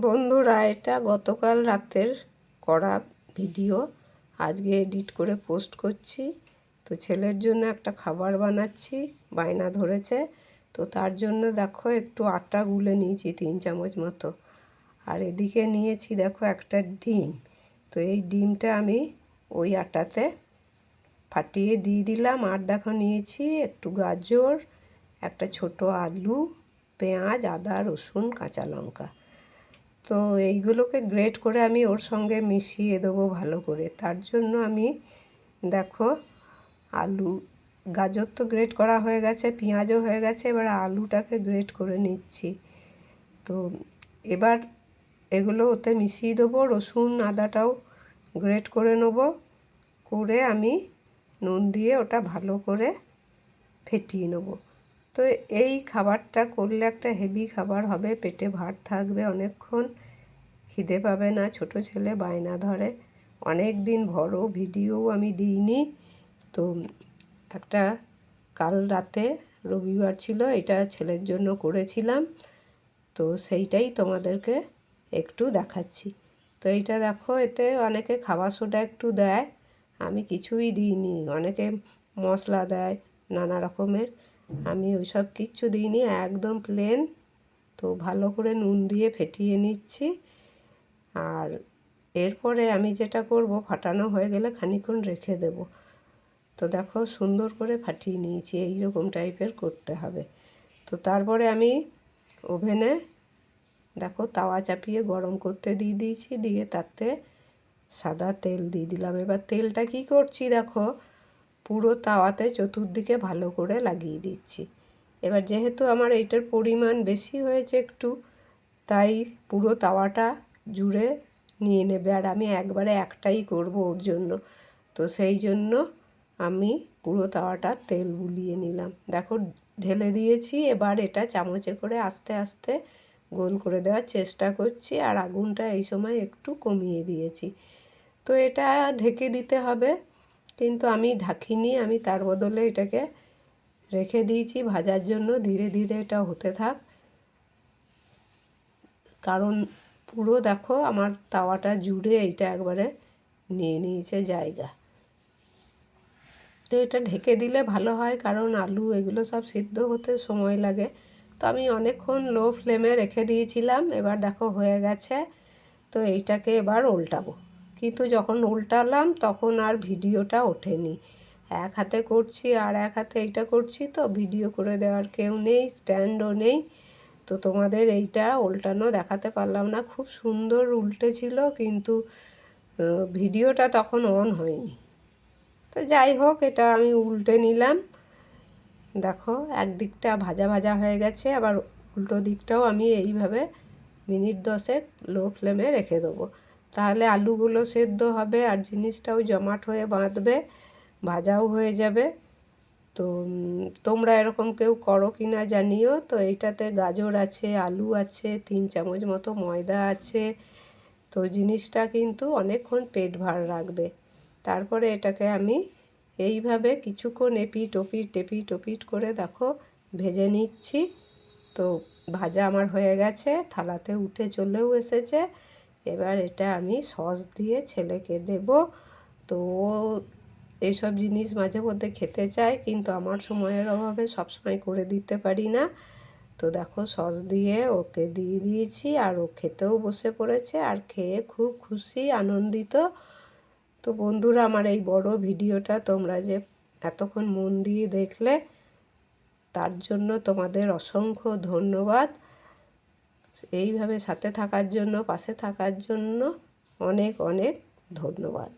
বন্ধুরা, এটা গতকাল রাতের করা ভিডিও আজকে এডিট করে পোস্ট করছি। তো ছেলের জন্য একটা খাবার বানাচ্ছি, বায়না ধরেছে। তো তার জন্য দেখো একটু আটা গুলে নিয়েছি 3 চামচ মতো, আর এদিকে নিয়েছি দেখো একটা ডিম। তো এই ডিমটা আমি ওই আটাতে ফাটিয়ে দিয়ে দিলাম। আর দেখো নিয়েছি একটু গাজর, একটা ছোট আলু, পেঁয়াজ, আদা, রসুন, কাঁচা লঙ্কা। তো এইগুলোকে গ্রেট করে আমি ওর সঙ্গে মিশিয়ে দেবো ভালো করে। তার জন্য আমি দেখো আলু, গাজর তো গ্রেট করা হয়ে গেছে, পেঁয়াজও হয়ে গেছে, এবার আলুটাকে গ্রেট করে নিচ্ছি। তো এবার এগুলো ওতে মিশিয়ে দেবো, রসুন আদাটাও গ্রেট করে নেব, করে আমি নুন দিয়ে ওটা ভালো করে ফেটিয়ে নেব। তো এই খাবারটা করলে একটা হেভি খাবার হবে, পেটে ভাত থাকবে অনেকক্ষণ, খিদে পাবে না। ছোট ছেলে বায়না ধরে, অনেক দিন বড় ভিডিও আমি দিইনি। তো একটা কাল রাতে রবিবার ছিল, এটা ছেলের জন্য করেছিলাম, তো সেইটাই তোমাদেরকে একটু দেখাচ্ছি। তো এইটা দেখো, এতে অনেকে খাবার সোডা একটু দেয়, আমি কিছুই দিইনি। অনেকে মশলা দেয় নানা রকমের, আমি ওইসব কিচ্ছু দিইনি, একদম প্লেন। তো ভালো করে নুন দিয়ে ফেটিয়ে নিচ্ছি। আর এরপরে আমি যেটা করব, ফাটানো হয়ে গেলে খানিকক্ষণ রেখে দেব। তো দেখো সুন্দর করে ফাটিয়ে নিয়েছি, এই রকম টাইপের করতে হবে। তো তারপরে আমি ওভেনে দেখো তাওয়া চাপিয়ে গরম করতে দিয়ে দিয়েছি, দিয়ে তাতে সাদা তেল দিয়ে দিলাম। এবার তেলটা কি করছি দেখো, পুরো তাওয়াতে চতুর্দিকে ভালো করে লাগিয়ে দিচ্ছি। এবার যেহেতু আমার এইটার পরিমাণ বেশি হয়েছে একটু, তাই পুরো তাওয়াটা জুড়ে নিয়ে নেবে। আর আমি একবারে একটাই করব ওর জন্য, তো সেই জন্য আমি পুরো তাওয়াটা তেল বুলিয়ে নিলাম। দেখো ঢেলে দিয়েছি, এবার এটা চামচে করে আস্তে আস্তে গোল করে দেওয়ার চেষ্টা করছি, আর আগুনটা এই সময় একটু কমিয়ে দিয়েছি। তো এটা ঢেকে দিতে হবে, কিন্তু আমি ঢাকিনি, আমি তার বদলে এটাকে রেখে দিয়েছি ভাজার জন্য। ধীরে ধীরে এটা হতে থাক, কারণ পুরো দেখো আমার তাওয়াটা জুড়ে এইটা একবারে নিয়ে নিয়েছে জায়গা। তো এটা ঢেকে দিলে ভালো হয়, কারণ আলু এগুলো সব সিদ্ধ হতে সময় লাগে। তো আমি অনেকক্ষণ লো ফ্লেমে রেখে দিয়েছিলাম, এবার দেখো হয়ে গেছে। তো এইটাকে এবার উল্টাবো, কিন্তু যখন উল্টালাম তখন আর ভিডিওটা ওঠেনি। এক হাতে করছি আর এক হাতে এইটা করছি, তো ভিডিও করে দেওয়ার কেউ নেই, স্ট্যান্ডও নেই। তো তোমাদের এইটা উল্টানো দেখাতে পারলাম না। খুব সুন্দর উল্টেছিল, কিন্তু ভিডিওটা তখন অন হয়নি। তো যাই হোক, এটা আমি উল্টে নিলাম। দেখো একদিকটা ভাজা ভাজা হয়ে গেছে, আবার উল্টো দিকটাও আমি এইভাবে মিনিট 10 লো ফ্লেমে রেখে দেবো। তাহলে আলুগুলো সেদ্ধ হবে আর জিনিসটাও জমাট হয়ে বাঁধবে, ভাজাও হয়ে যাবে। তো তোমরা এরকম কেউ করো কি না জানিও। তো এইটাতে গাজর আছে, আলু আছে, 3 চামচ মতো ময়দা আছে। তো জিনিসটা কিন্তু অনেকক্ষণ পেট ভার রাখবে। তারপরে এটাকে আমি এইভাবে কিছুক্ষণ এপিট ওপিট এপিট ওপিট করে দেখো ভেজে নিচ্ছি। তো ভাজা আমার হয়ে গেছে, থালাতে উঠে চলেও এসেছে। এবার এটা আমি সস দিয়ে ছেলেকে দেব। তো ও এইসব জিনিস মাঝে মধ্যে খেতে চায়, কিন্তু আমার সময়ের অভাবে সবসময় করে দিতে পারি না। তো দেখো সস দিয়ে ওকে দিয়ে দিয়েছি, আর ও খেতেও বসে পড়েছে, আর খেয়ে খুব খুশি আনন্দিত। তো বন্ধুরা, আমার এই বড় ভিডিওটা তোমরা যে এতক্ষণ মন দিয়ে দেখলে, তার জন্য তোমাদের অসংখ্য ধন্যবাদ। এইভাবে সাথে থাকার জন্য, পাশে থাকার জন্য অনেক অনেক ধন্যবাদ।